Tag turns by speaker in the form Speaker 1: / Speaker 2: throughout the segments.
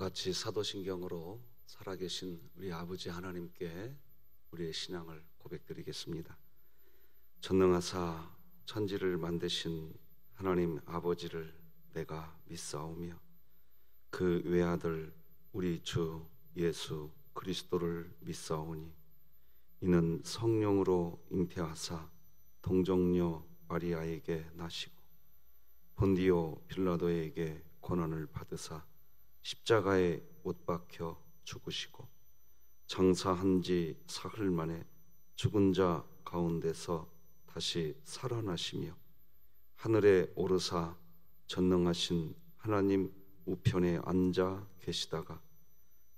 Speaker 1: 같이 사도신경으로 살아계신 우리 아버지 하나님께 우리의 신앙을 고백드리겠습니다. 전능하사 천지를 만드신 하나님 아버지를 내가 믿사오며 그 외아들 우리 주 예수 그리스도를 믿사오니 이는 성령으로 잉태하사 동정녀 마리아에게 나시고 본디오 빌라도에게 고난을 받으사 십자가에 못 박혀 죽으시고 장사한 지 사흘 만에 죽은 자 가운데서 다시 살아나시며 하늘에 오르사 전능하신 하나님 우편에 앉아 계시다가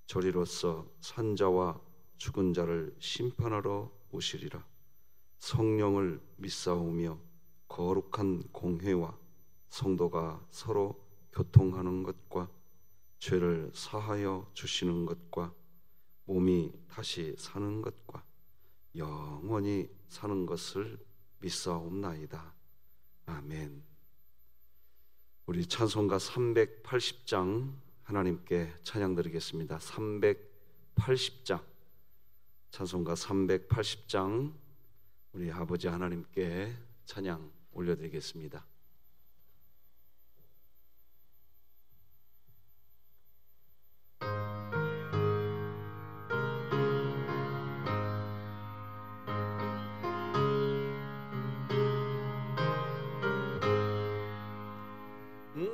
Speaker 1: 저리로서 산자와 죽은 자를 심판하러 오시리라. 성령을 믿사오며 거룩한 공회와 성도가 서로 교통하는 것과 죄를 사하여 주시는 것과 몸이 다시 사는 것과 영원히 사는 것을 믿사옵나이다. 아멘. 우리 찬송가 380장 하나님께 찬양 드리겠습니다. 380장 찬송가 380장 우리 아버지 하나님께 찬양 올려드리겠습니다.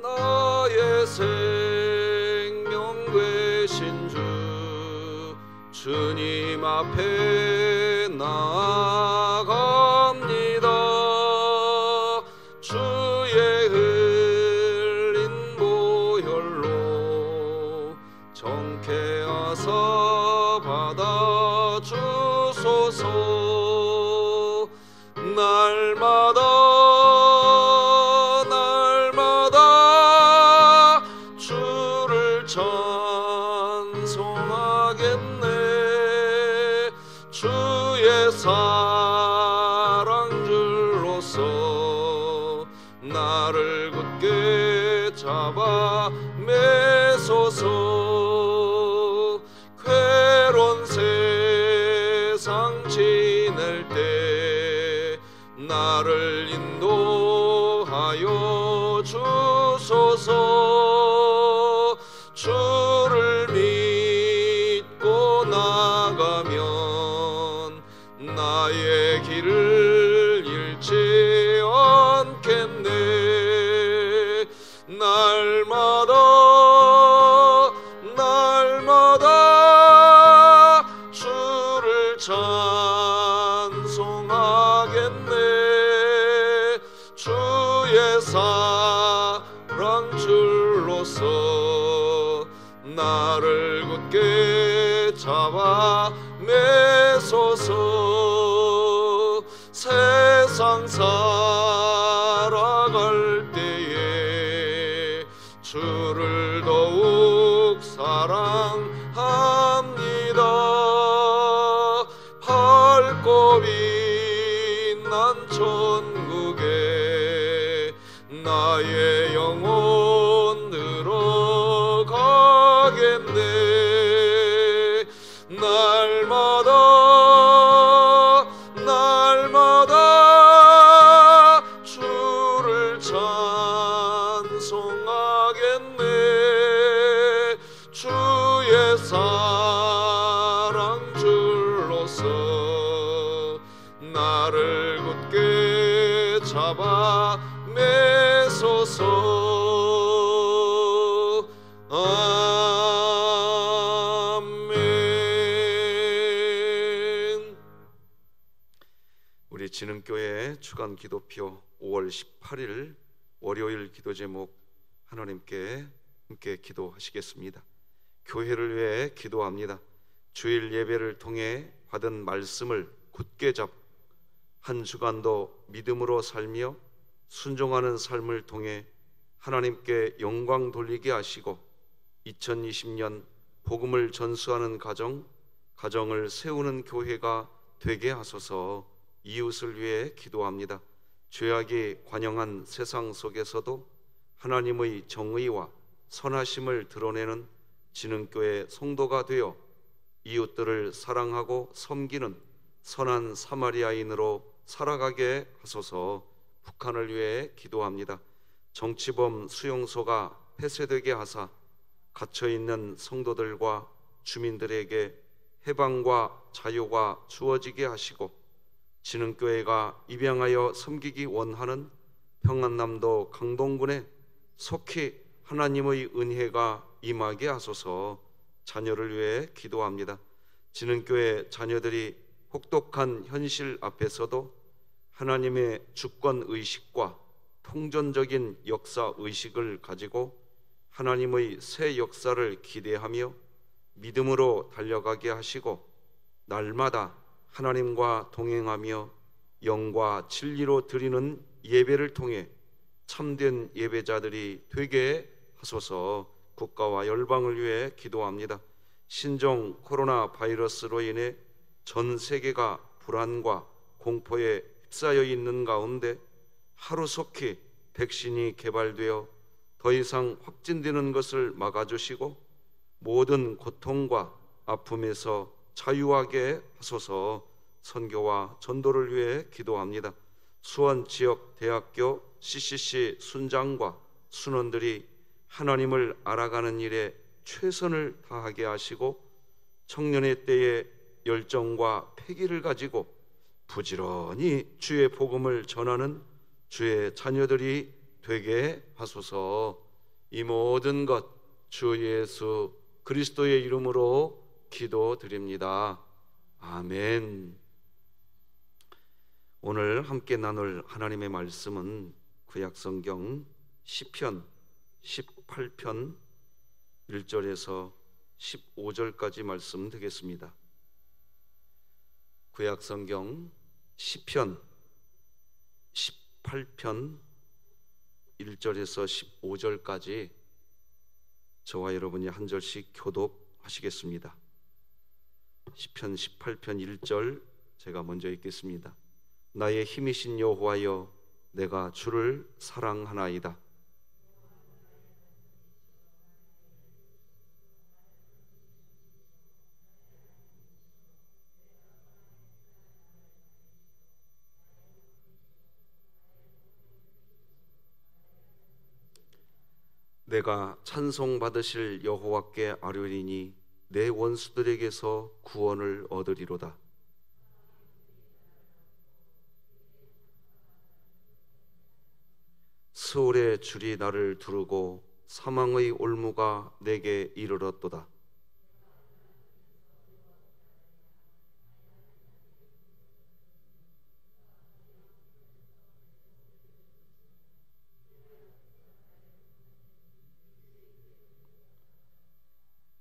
Speaker 2: 나의 생명 되신 주 주님 앞에 나아갑니다. 주의 흘린 보혈로 정케하사 받아주소서. 날마다 주를 찬송하겠네. 주의 사랑 줄로서 나를 굳게 잡아 매소서. 괴로운 세상 지낼 때 나를 인도하여 주소서. 주를 믿고 나가면 나의 길을 잃지 않겠네. 날마다 주를 찬송하겠네. 주의 사랑 줄로서 나를 굳게 잡아 매소서. 세상 살아갈 때에 주를 더욱 사랑합니다. 밝고 빛난 천국에 나의 영혼 들어가겠네. 날마다 주를 찬송하겠네. 주의 사랑 줄로서 나를 굳게 잡아 매소서. 아멘.
Speaker 1: 우리 진흥교회 주간 기도표 5월 18일 월요일 기도 제목 하나님께 함께 기도하시겠습니다. 교회를 위해 기도합니다. 주일 예배를 통해 받은 말씀을 굳게 잡고 한 주간도 믿음으로 살며 순종하는 삶을 통해 하나님께 영광 돌리게 하시고 2020년 복음을 전수하는 가정을 세우는 교회가 되게 하소서. 이웃을 위해 기도합니다. 죄악이 관영한 세상 속에서도 하나님의 정의와 선하심을 드러내는 진흥교회 성도가 되어 이웃들을 사랑하고 섬기는 선한 사마리아인으로 살아가게 하소서. 북한을 위해 기도합니다. 정치범 수용소가 폐쇄되게 하사 갇혀있는 성도들과 주민들에게 해방과 자유가 주어지게 하시고, 진흥교회가 입양하여 섬기기 원하는 평안남도 강동군에 속히 하나님의 은혜가 임하게 하소서. 자녀를 위해 기도합니다. 진흥교회 자녀들이 혹독한 현실 앞에서도 하나님의 주권의식과 통전적인 역사의식을 가지고 하나님의 새 역사를 기대하며 믿음으로 달려가게 하시고, 날마다 하나님과 동행하며 영과 진리로 드리는 예배를 통해 참된 예배자들이 되게 하소서. 국가와 열방을 위해 기도합니다. 신종 코로나 바이러스로 인해 전 세계가 불안과 공포에 휩싸여 있는 가운데 하루속히 백신이 개발되어 더 이상 확진되는 것을 막아주시고 모든 고통과 아픔에서 자유하게 하소서. 선교와 전도를 위해 기도합니다. 수원 지역 대학교 CCC 순장과 순원들이 하나님을 알아가는 일에 최선을 다하게 하시고 청년의 때에 열정과 패기를 가지고 부지런히 주의 복음을 전하는 주의 자녀들이 되게 하소서. 이 모든 것 주 예수 그리스도의 이름으로 기도드립니다. 아멘. 오늘 함께 나눌 하나님의 말씀은 구약성경 시편 18편 1절에서 15절까지 말씀 되겠습니다. 구약성경 시편 18편 1절에서 15절까지 저와 여러분이 한 절씩 교독하시겠습니다. 시편 18편 1절 제가 먼저 읽겠습니다. 나의 힘이신 여호와여, 내가 주를 사랑하나이다. 내가 찬송받으실 여호와께 아뢰리니 내 원수들에게서 구원을 얻으리로다. 스올의 줄이 나를 두르고 사망의 올무가 내게 이르렀도다.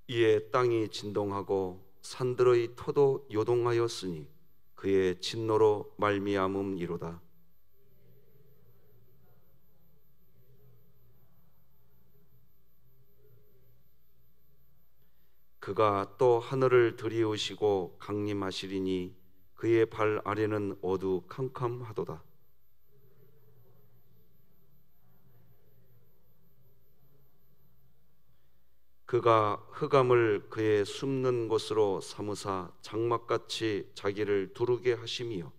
Speaker 1: 이에 땅이 진동하고 산들의 터도 요동하였으니 그의 진노로 말미암음이로다. 그가 또 하늘을 들이우시고 강림하시리니 그의 발 아래는 어두캄캄하도다. 그가 흑암을 그의 숨는 곳으로 삼으사 장막같이 자기를 두르게 하시며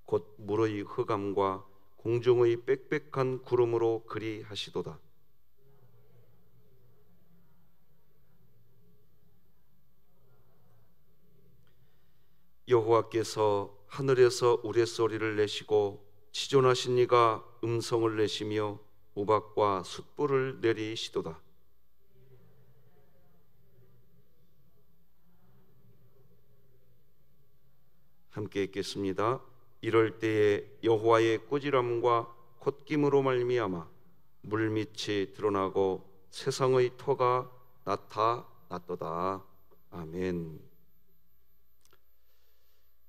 Speaker 1: 곧 물의 흑암과 공중의 빽빽한 구름으로 그리 하시도다. 여호와께서 하늘에서 우레소리를 내시고 지존하신 이가 음성을 내시며 우박과 숯불을 내리시도다. 함께 읽겠습니다. 이럴 때에 여호와의 꾸지람과 콧김으로 말미암아 물밑이 드러나고 세상의 터가 나타났도다. 아멘.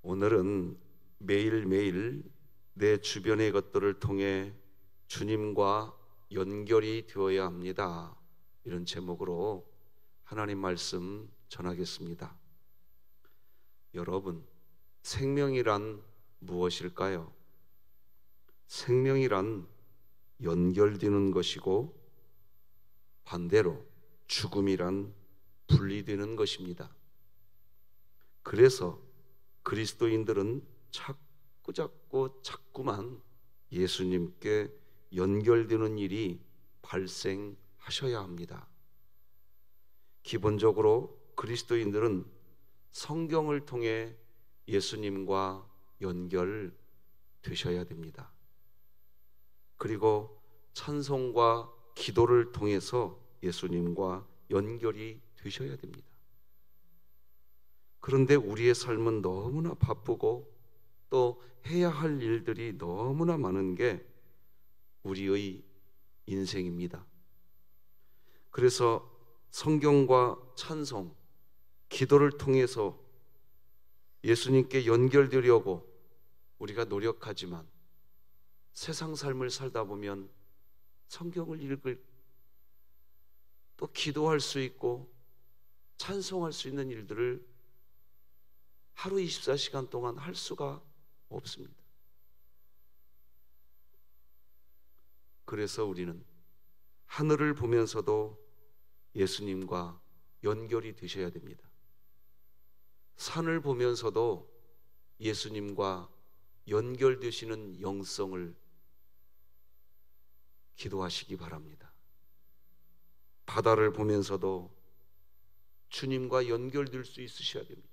Speaker 1: 오늘은 매일매일 내 주변의 것들을 통해 주님과 연결이 되어야 합니다. 이런 제목으로 하나님 말씀 전하겠습니다. 여러분, 생명이란 무엇일까요? 생명이란 연결되는 것이고 반대로 죽음이란 분리되는 것입니다. 그래서 그리스도인들은 자꾸만 예수님께 연결되는 일이 발생하셔야 합니다. 기본적으로 그리스도인들은 성경을 통해 예수님과 연결되셔야 됩니다. 그리고 찬송과 기도를 통해서 예수님과 연결이 되셔야 됩니다. 그런데 우리의 삶은 너무나 바쁘고 또 해야 할 일들이 너무나 많은 게 우리의 인생입니다. 그래서 성경과 찬송, 기도를 통해서 예수님께 연결되려고 우리가 노력하지만 세상 삶을 살다 보면 성경을 읽을 또 기도할 수 있고 찬송할 수 있는 일들을 하루 24시간 동안 할 수가 없습니다. 그래서 우리는 하늘을 보면서도 예수님과 연결이 되셔야 됩니다. 산을 보면서도 예수님과 연결되시는 영성을 기도하시기 바랍니다. 바다를 보면서도 주님과 연결될 수 있으셔야 됩니다.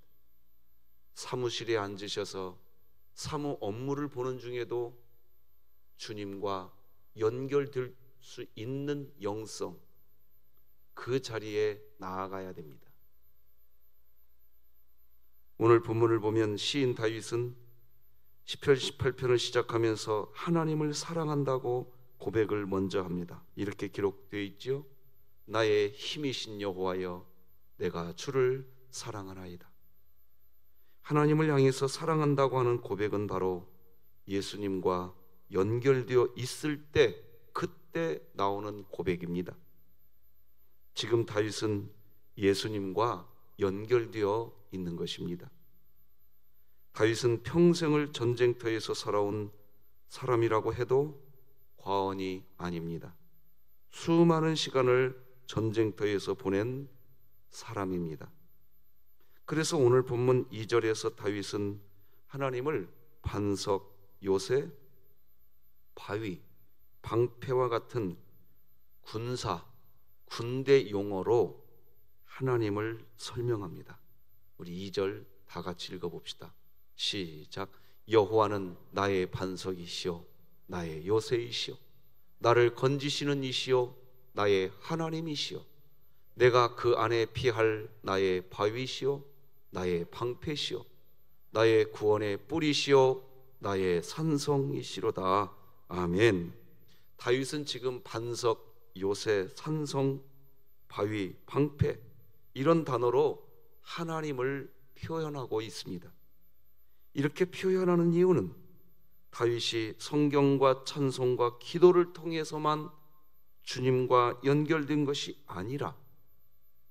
Speaker 1: 사무실에 앉으셔서 사무 업무를 보는 중에도 주님과 연결될 수 있는 영성, 그 자리에 나아가야 됩니다. 오늘 본문을 보면 시인 다윗은 시편 18편을 시작하면서 하나님을 사랑한다고 고백을 먼저 합니다. 이렇게 기록되어 있지요. 나의 힘이신 여호와여, 내가 주를 사랑하나이다. 하나님을 향해서 사랑한다고 하는 고백은 바로 예수님과 연결되어 있을 때, 그때 나오는 고백입니다. 지금 다윗은 예수님과 연결되어 있는 것입니다. 다윗은 평생을 전쟁터에서 살아온 사람이라고 해도 과언이 아닙니다. 수많은 시간을 전쟁터에서 보낸 사람입니다. 그래서 오늘 본문 2절에서 다윗은 하나님을 반석, 요새, 바위, 방패와 같은 군사, 군대 용어로 하나님을 설명합니다. 우리 2절 다 같이 읽어봅시다. 시작. 여호와는 나의 반석이시오, 나의 요새이시오, 나를 건지시는 이시오, 나의 하나님이시오, 내가 그 안에 피할 나의 바위시오, 나의 방패시오, 나의 구원의 뿌리시오, 나의 산성이시로다. 아멘. 다윗은 지금 반석, 요새, 산성, 바위, 방패 이런 단어로 하나님을 표현하고 있습니다. 이렇게 표현하는 이유는 다윗이 성경과 찬송과 기도를 통해서만 주님과 연결된 것이 아니라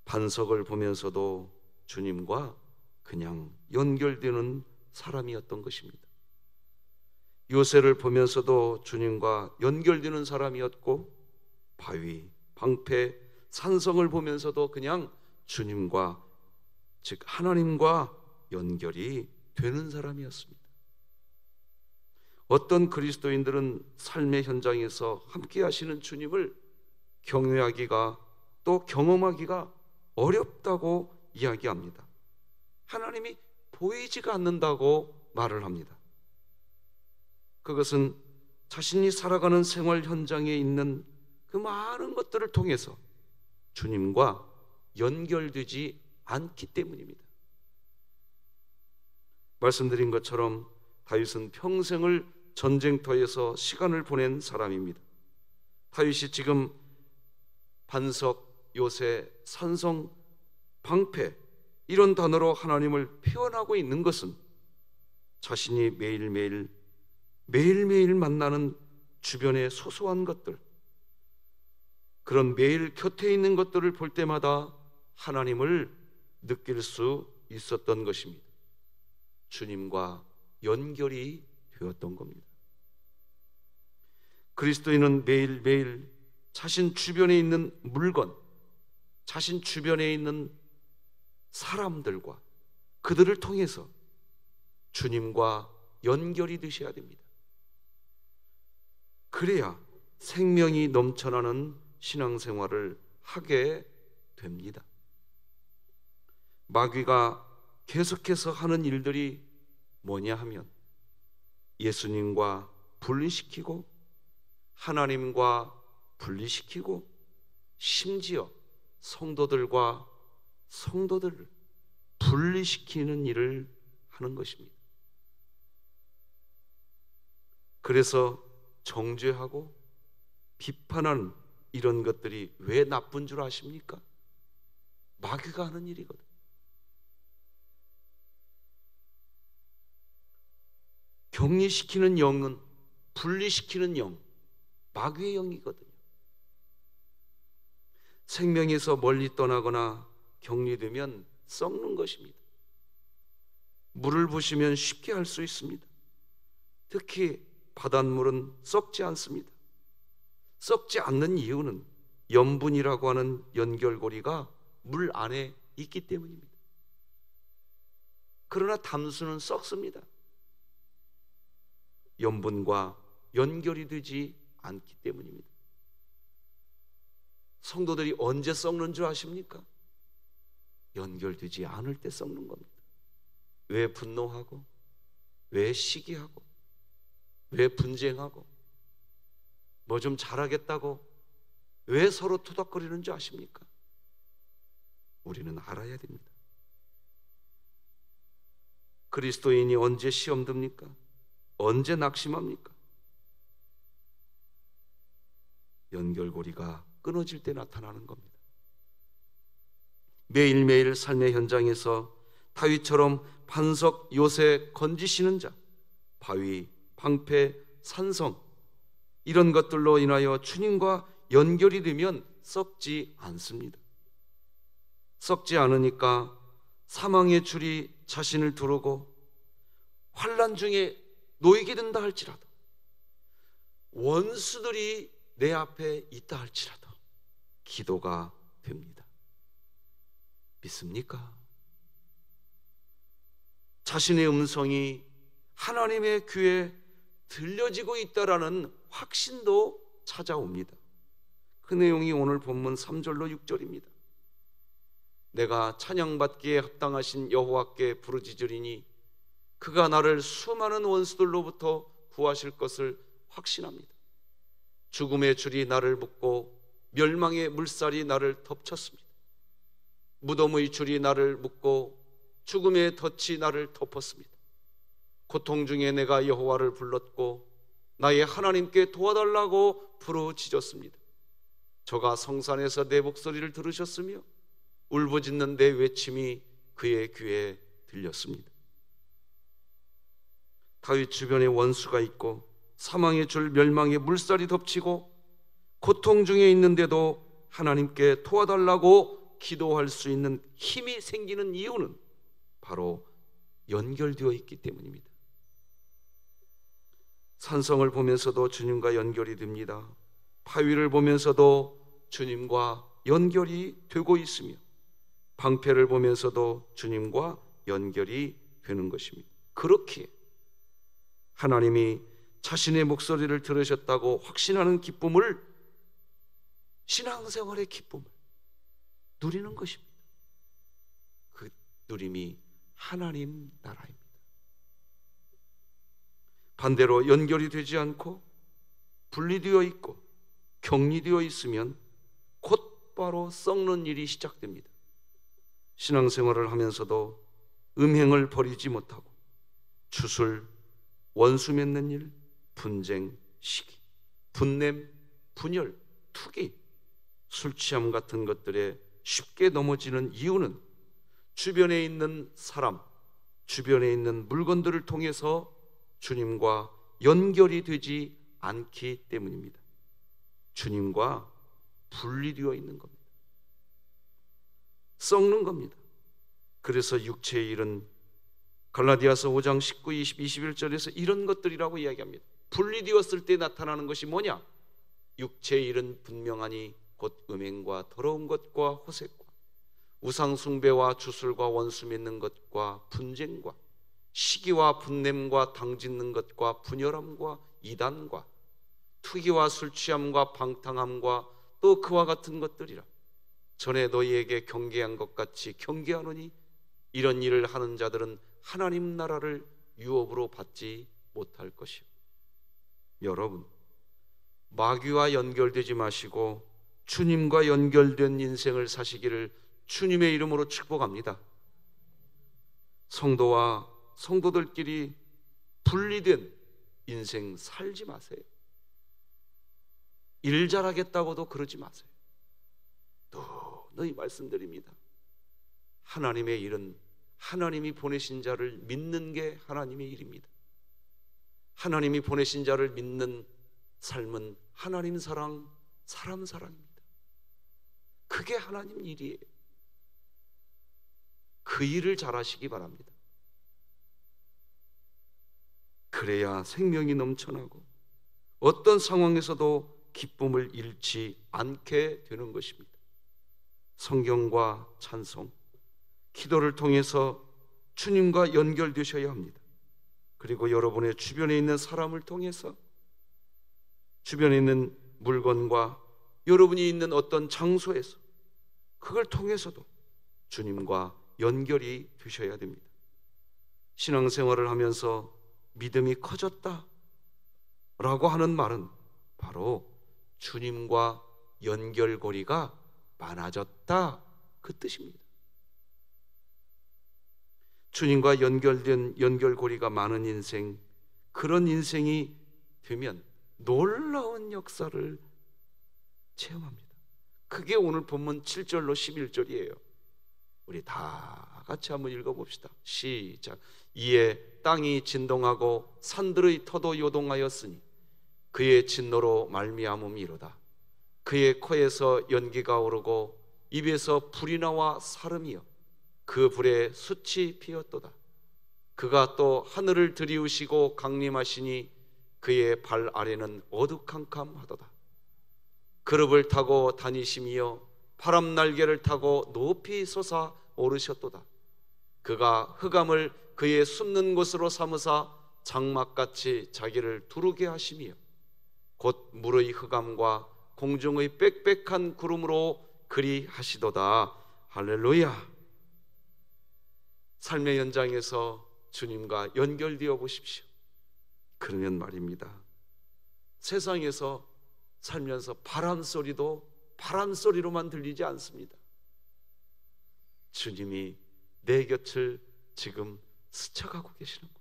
Speaker 1: 반석을 보면서도 주님과 그냥 연결되는 사람이었던 것입니다. 요새를 보면서도 주님과 연결되는 사람이었고, 바위, 방패, 산성을 보면서도 그냥 주님과, 즉 하나님과 연결이 되는 사람이었습니다. 어떤 그리스도인들은 삶의 현장에서 함께 하시는 주님을 경외하기가 또 경험하기가 어렵다고 이야기합니다. 하나님이 보이지가 않는다고 말을 합니다. 그것은 자신이 살아가는 생활 현장에 있는 그 많은 것들을 통해서 주님과 연결되지 않기 때문입니다. 말씀드린 것처럼 다윗은 평생을 전쟁터에서 시간을 보낸 사람입니다. 다윗이 지금 반석, 요새, 산성, 방패 이런 단어로 하나님을 표현하고 있는 것은 자신이 매일매일 만나는 주변의 소소한 것들, 그런 매일 곁에 있는 것들을 볼 때마다 하나님을 느낄 수 있었던 것입니다. 주님과 연결이 되었던 겁니다. 그리스도인은 매일매일 자신 주변에 있는 물건, 자신 주변에 있는 사람들과 그들을 통해서 주님과 연결이 되셔야 됩니다. 그래야 생명이 넘쳐나는 신앙생활을 하게 됩니다. 마귀가 계속해서 하는 일들이 뭐냐 하면 예수님과 분리시키고 하나님과 분리시키고 심지어 성도들과 성도들을 분리시키는 일을 하는 것입니다. 그래서 정죄하고 비판하는 이런 것들이 왜 나쁜 줄 아십니까? 마귀가 하는 일이거든요. 격리시키는 영은, 분리시키는 영, 마귀의 영이거든요. 생명에서 멀리 떠나거나 격리되면 썩는 것입니다. 물을 부시면 쉽게 할 수 있습니다. 특히 바닷물은 썩지 않습니다. 썩지 않는 이유는 염분이라고 하는 연결고리가 물 안에 있기 때문입니다. 그러나 담수는 썩습니다. 염분과 연결이 되지 않기 때문입니다. 성도들이 언제 썩는 줄 아십니까? 연결되지 않을 때 썩는 겁니다. 왜 분노하고, 왜 시기하고, 왜 분쟁하고, 뭐 좀 잘하겠다고 왜 서로 토닥거리는 줄 아십니까? 우리는 알아야 됩니다. 그리스도인이 언제 시험 듭니까? 언제 낙심합니까? 연결고리가 끊어질 때 나타나는 겁니다. 매일매일 삶의 현장에서 다윗처럼 반석, 요새 건지시는 자, 바위, 방패, 산성, 이런 것들로 인하여 주님과 연결이 되면 썩지 않습니다. 썩지 않으니까 사망의 줄이 자신을 두르고 환난 중에 놓이게 된다 할지라도, 원수들이 내 앞에 있다 할지라도 기도가 됩니다. 믿습니까? 자신의 음성이 하나님의 귀에 들려지고 있다라는 확신도 찾아옵니다. 그 내용이 오늘 본문 3절로 6절입니다. 내가 찬양받기에 합당하신 여호와께 부르짖으리니 그가 나를 수많은 원수들로부터 구하실 것을 확신합니다. 죽음의 줄이 나를 묶고 멸망의 물살이 나를 덮쳤습니다. 무덤의 줄이 나를 묶고 죽음의 덫이 나를 덮었습니다. 고통 중에 내가 여호와를 불렀고 나의 하나님께 도와달라고 부르짖었습니다. 저가 성산에서 내 목소리를 들으셨으며 울부짖는 내 외침이 그의 귀에 들렸습니다. 다윗 주변에 원수가 있고 사망의 줄, 멸망의 물살이 덮치고 고통 중에 있는데도 하나님께 도와달라고 기도할 수 있는 힘이 생기는 이유는 바로 연결되어 있기 때문입니다. 산성을 보면서도 주님과 연결이 됩니다. 바위를 보면서도 주님과 연결이 되고 있으며 방패를 보면서도 주님과 연결이 되는 것입니다. 그렇게 하나님이 자신의 목소리를 들으셨다고 확신하는 기쁨을, 신앙생활의 기쁨을 누리는 것입니다. 그 누림이 하나님 나라입니다. 반대로 연결이 되지 않고 분리되어 있고 격리되어 있으면 곧바로 썩는 일이 시작됩니다. 신앙생활을 하면서도 음행을 버리지 못하고 주술, 원수 맺는 일, 분쟁, 시기, 분냄, 분열, 투기, 술취함 같은 것들에 쉽게 넘어지는 이유는 주변에 있는 사람, 주변에 있는 물건들을 통해서 주님과 연결이 되지 않기 때문입니다. 주님과 분리되어 있는 겁니다. 썩는 겁니다. 그래서 육체의 일은 갈라디아서 5장 19, 20, 21절에서 이런 것들이라고 이야기합니다. 분리되었을 때 나타나는 것이 뭐냐? 육체의 일은 분명하니 곧 음행과 더러운 것과 호색과 우상숭배와 주술과 원수 맺는 것과 분쟁과 시기와 분냄과 당짓는 것과 분열함과 이단과 투기와 술취함과 방탕함과 또 그와 같은 것들이라. 전에 너희에게 경계한 것 같이 경계하노니 이런 일을 하는 자들은 하나님 나라를 유업으로 받지 못할 것이요. 여러분, 마귀와 연결되지 마시고 주님과 연결된 인생을 사시기를 주님의 이름으로 축복합니다. 성도와 성도들끼리 분리된 인생 살지 마세요. 일 잘하겠다고도 그러지 마세요. 또 너희 말씀드립니다. 하나님의 일은 하나님이 보내신 자를 믿는 게 하나님의 일입니다. 하나님이 보내신 자를 믿는 삶은 하나님 사랑, 사람 사랑입니다. 그게 하나님 일이에요. 그 일을 잘하시기 바랍니다. 그래야 생명이 넘쳐나고 어떤 상황에서도 기쁨을 잃지 않게 되는 것입니다. 성경과 찬송, 기도를 통해서 주님과 연결되셔야 합니다. 그리고 여러분의 주변에 있는 사람을 통해서, 주변에 있는 물건과 여러분이 있는 어떤 장소에서, 그걸 통해서도 주님과 연결이 되셔야 됩니다. 신앙생활을 하면서 믿음이 커졌다 라고 하는 말은 바로 주님과 연결고리가 많아졌다, 그 뜻입니다. 주님과 연결된 연결고리가 많은 인생, 그런 인생이 되면 놀라운 역사를 체험합니다. 그게 오늘 본문 7절로 11절이에요. 우리 다 같이 한번 읽어봅시다. 시작. 이에 땅이 진동하고 산들의 터도 요동하였으니 그의 진노로 말미암음이로다. 그의 코에서 연기가 오르고 입에서 불이 나와 사름이여 그 불에 숯이 피었도다. 그가 또 하늘을 들이우시고 강림하시니 그의 발 아래는 어두캄캄하도다. 그룹을 타고 다니시며 바람 날개를 타고 높이 솟아 오르셨도다. 그가 흑암을 그의 숨는 곳으로 삼으사 장막같이 자기를 두르게 하시며 곧 물의 흑암과 공중의 빽빽한 구름으로 그리 하시도다. 할렐루야. 삶의 연장에서 주님과 연결되어 보십시오. 그러면 말입니다, 세상에서 살면서 바람 소리도 바람 소리로만 들리지 않습니다. 주님이 내 곁을 지금 스쳐가고 계시는구나.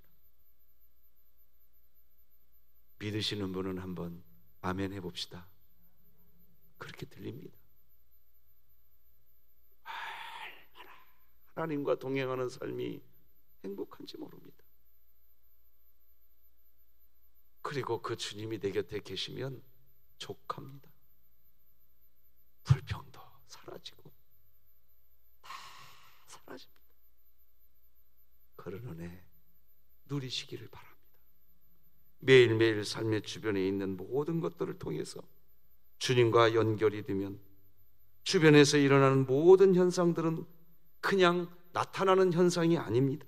Speaker 1: 믿으시는 분은 한번 아멘 해봅시다. 그렇게 들립니다. 얼마나 하나님과 동행하는 삶이 행복한지 모릅니다. 그리고 그 주님이 내 곁에 계시면 족합니다. 불평도 사라지고 다 사라집니다. 그런 은혜 누리시기를 바랍니다. 매일매일 삶의 주변에 있는 모든 것들을 통해서 주님과 연결이 되면 주변에서 일어나는 모든 현상들은 그냥 나타나는 현상이 아닙니다.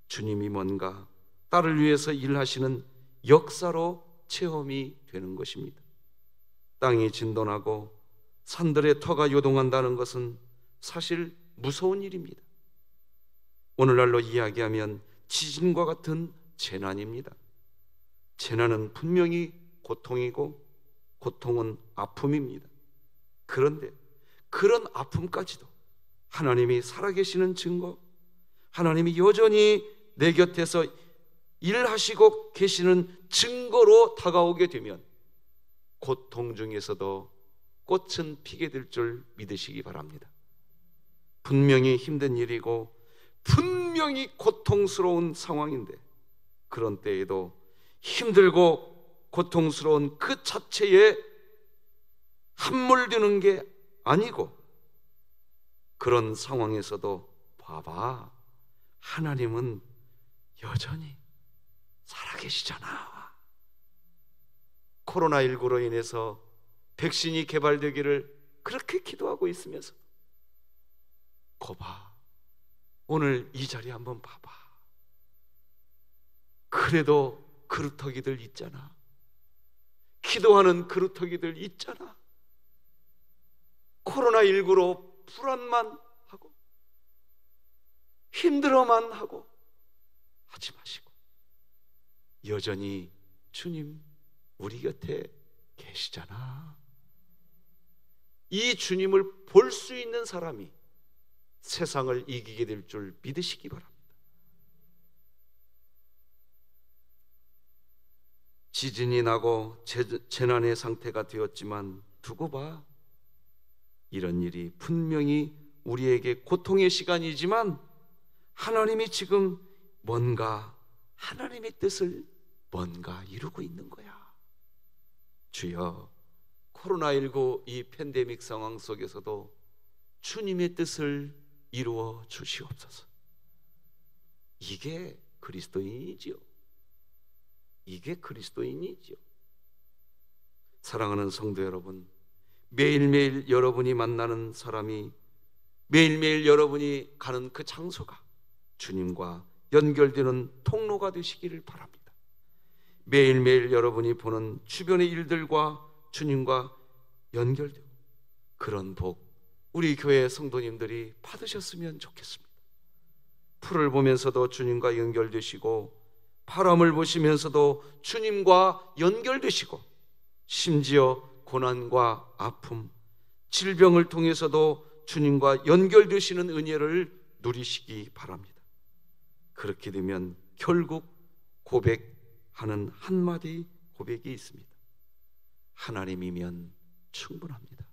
Speaker 1: 주님이 뭔가 나를 위해서 일하시는 역사로 체험이 되는 것입니다. 땅이 진동하고 산들의 터가 요동한다는 것은 사실 무서운 일입니다. 오늘날로 이야기하면 지진과 같은 재난입니다. 재난은 분명히 고통이고 고통은 아픔입니다. 그런데 그런 아픔까지도 하나님이 살아계시는 증거, 하나님이 여전히 내 곁에서 일하시고 계시는 증거로 다가오게 되면 고통 중에서도 꽃은 피게 될 줄 믿으시기 바랍니다. 분명히 힘든 일이고 분명히 고통스러운 상황인데 그런 때에도 힘들고 고통스러운 그 자체에 함몰되는 게 아니고 그런 상황에서도 봐봐, 하나님은 여전히 살아계시잖아. 코로나19로 인해서 백신이 개발되기를 그렇게 기도하고 있으면서 거봐, 오늘 이 자리 한번 봐봐. 그래도 그루터기들 있잖아. 기도하는 그루터기들 있잖아. 코로나19로 불안만 하고 힘들어만 하고 하지 마시고, 여전히 주님 우리 곁에 계시잖아. 이 주님을 볼 수 있는 사람이 세상을 이기게 될 줄 믿으시기 바랍니다. 지진이 나고 재난의 상태가 되었지만 두고 봐, 이런 일이 분명히 우리에게 고통의 시간이지만 하나님이 지금 뭔가, 하나님의 뜻을 뭔가 이루고 있는 거야. 주여, 코로나19 이 팬데믹 상황 속에서도 주님의 뜻을 이루어 주시옵소서. 이게 그리스도인이지요. 이게 그리스도인이지요. 사랑하는 성도 여러분, 매일매일 여러분이 만나는 사람이, 매일매일 여러분이 가는 그 장소가 주님과 연결되는 통로가 되시기를 바랍니다. 매일매일 여러분이 보는 주변의 일들과 주님과 연결되고, 그런 복 우리 교회 성도님들이 받으셨으면 좋겠습니다. 풀을 보면서도 주님과 연결되시고, 바람을 보시면서도 주님과 연결되시고, 심지어 고난과 아픔, 질병을 통해서도 주님과 연결되시는 은혜를 누리시기 바랍니다. 그렇게 되면 결국 고백하는 한마디 고백이 있습니다. 하나님이면 충분합니다.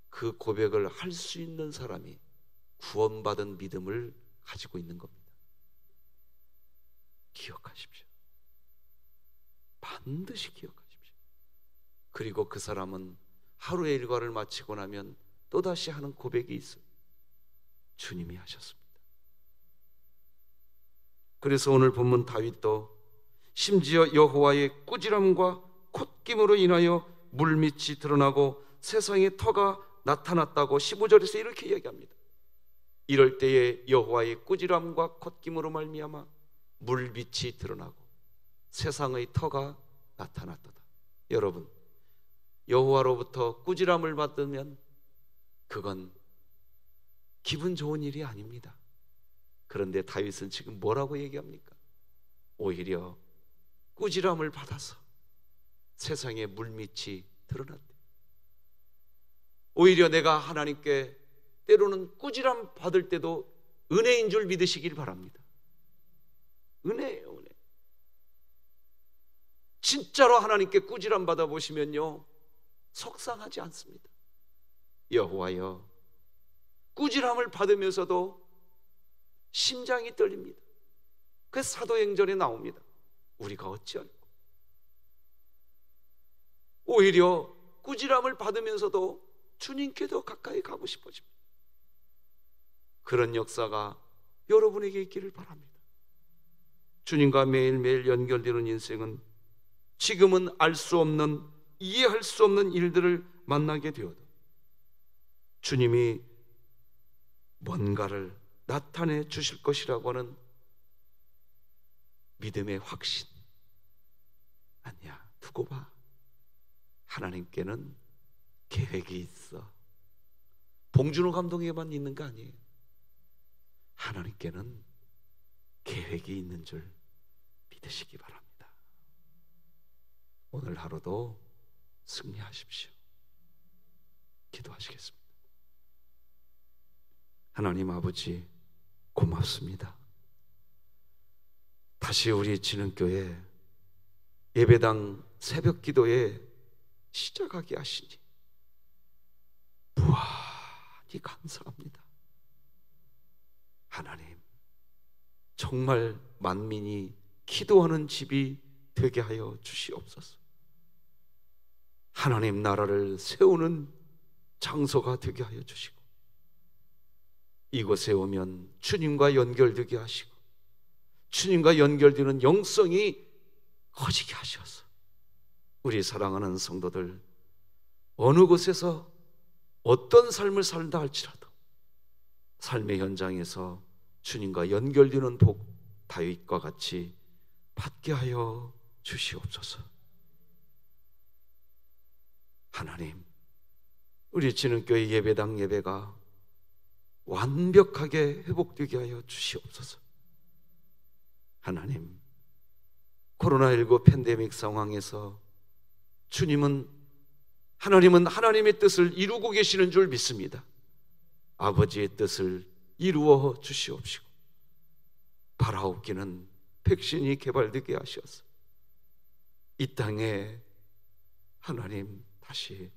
Speaker 1: 그 고백을 할 수 있는 사람이 구원받은 믿음을 가지고 있는 겁니다. 기억하십시오. 반드시 기억하십시오. 그리고 그 사람은 하루의 일과를 마치고 나면 또다시 하는 고백이 있어요. 주님이 하셨습니다. 그래서 오늘 본문 다윗도 심지어 여호와의 꾸지람과 콧김으로 인하여 물밑이 드러나고 세상에 터가 나타났다고 15절에서 이렇게 이야기합니다. 이럴 때에 여호와의 꾸지람과 콧김으로 말미암아 물빛이 드러나고 세상의 터가 나타났도다. 여러분, 여호와로부터 꾸지람을 받으면 그건 기분 좋은 일이 아닙니다. 그런데 다윗은 지금 뭐라고 얘기합니까? 오히려 꾸지람을 받아서 세상에 물빛이 드러났대. 오히려 내가 하나님께 때로는 꾸지람 받을 때도 은혜인 줄 믿으시길 바랍니다. 은혜예요, 은혜. 진짜로 하나님께 꾸지람 받아보시면요, 속상하지 않습니다. 여호와여, 꾸지람을 받으면서도 심장이 떨립니다. 그 사도행전에 나옵니다. 우리가 어찌할꼬. 오히려 꾸지람을 받으면서도 주님께 더 가까이 가고 싶어집니다. 그런 역사가 여러분에게 있기를 바랍니다. 주님과 매일매일 연결되는 인생은 지금은 알 수 없는, 이해할 수 없는 일들을 만나게 되어도 주님이 뭔가를 나타내 주실 것이라고 하는 믿음의 확신. 아니야, 두고 봐. 하나님께는 계획이 있어. 봉준호 감독에게만 있는 거 아니에요. 하나님께는 계획이 있는 줄 믿으시기 바랍니다. 오늘 하루도 승리하십시오. 기도하시겠습니다. 하나님 아버지, 고맙습니다. 다시 우리 진흥교회 예배당 새벽 기도에 시작하게 하시니 무한히 감사합니다. 하나님, 정말 만민이 기도하는 집이 되게 하여 주시옵소서. 하나님 나라를 세우는 장소가 되게 하여 주시고, 이곳에 오면 주님과 연결되게 하시고, 주님과 연결되는 영성이 커지게 하셔서 우리 사랑하는 성도들 어느 곳에서 어떤 삶을 살다 할지라도 삶의 현장에서 주님과 연결되는 복 다윗과 같이 받게 하여 주시옵소서. 하나님, 우리 진흥교회 예배당 예배가 완벽하게 회복되게 하여 주시옵소서. 하나님, 코로나19 팬데믹 상황에서 하나님은 하나님의 뜻을 이루고 계시는 줄 믿습니다. 아버지의 뜻을 이루어 주시옵시고 바라옵기는 백신이 개발되게 하셔서 이 땅에 하나님 다시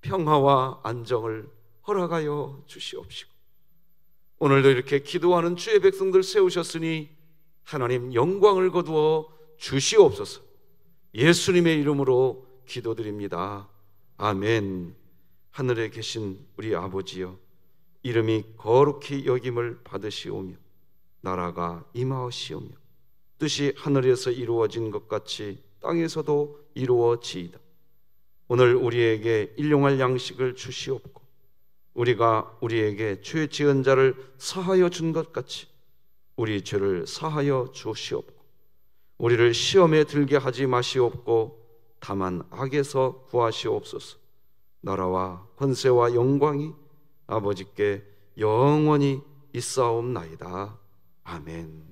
Speaker 1: 평화와 안정을 허락하여 주시옵시고 오늘도 이렇게 기도하는 주의 백성들 세우셨으니 하나님 영광을 거두어 주시옵소서. 예수님의 이름으로 기도드립니다. 아멘. 하늘에 계신 우리 아버지여, 이름이 거룩히 여김을 받으시오며 나라가 임하시오며 뜻이 하늘에서 이루어진 것 같이 땅에서도 이루어지이다. 오늘 우리에게 일용할 양식을 주시옵고 우리가 우리에게 죄 지은 자를 사하여 준 것 같이 우리 죄를 사하여 주시옵고 우리를 시험에 들게 하지 마시옵고 다만 악에서 구하시옵소서. 나라와 권세와 영광이 아버지께 영원히 있사옵나이다. 아멘.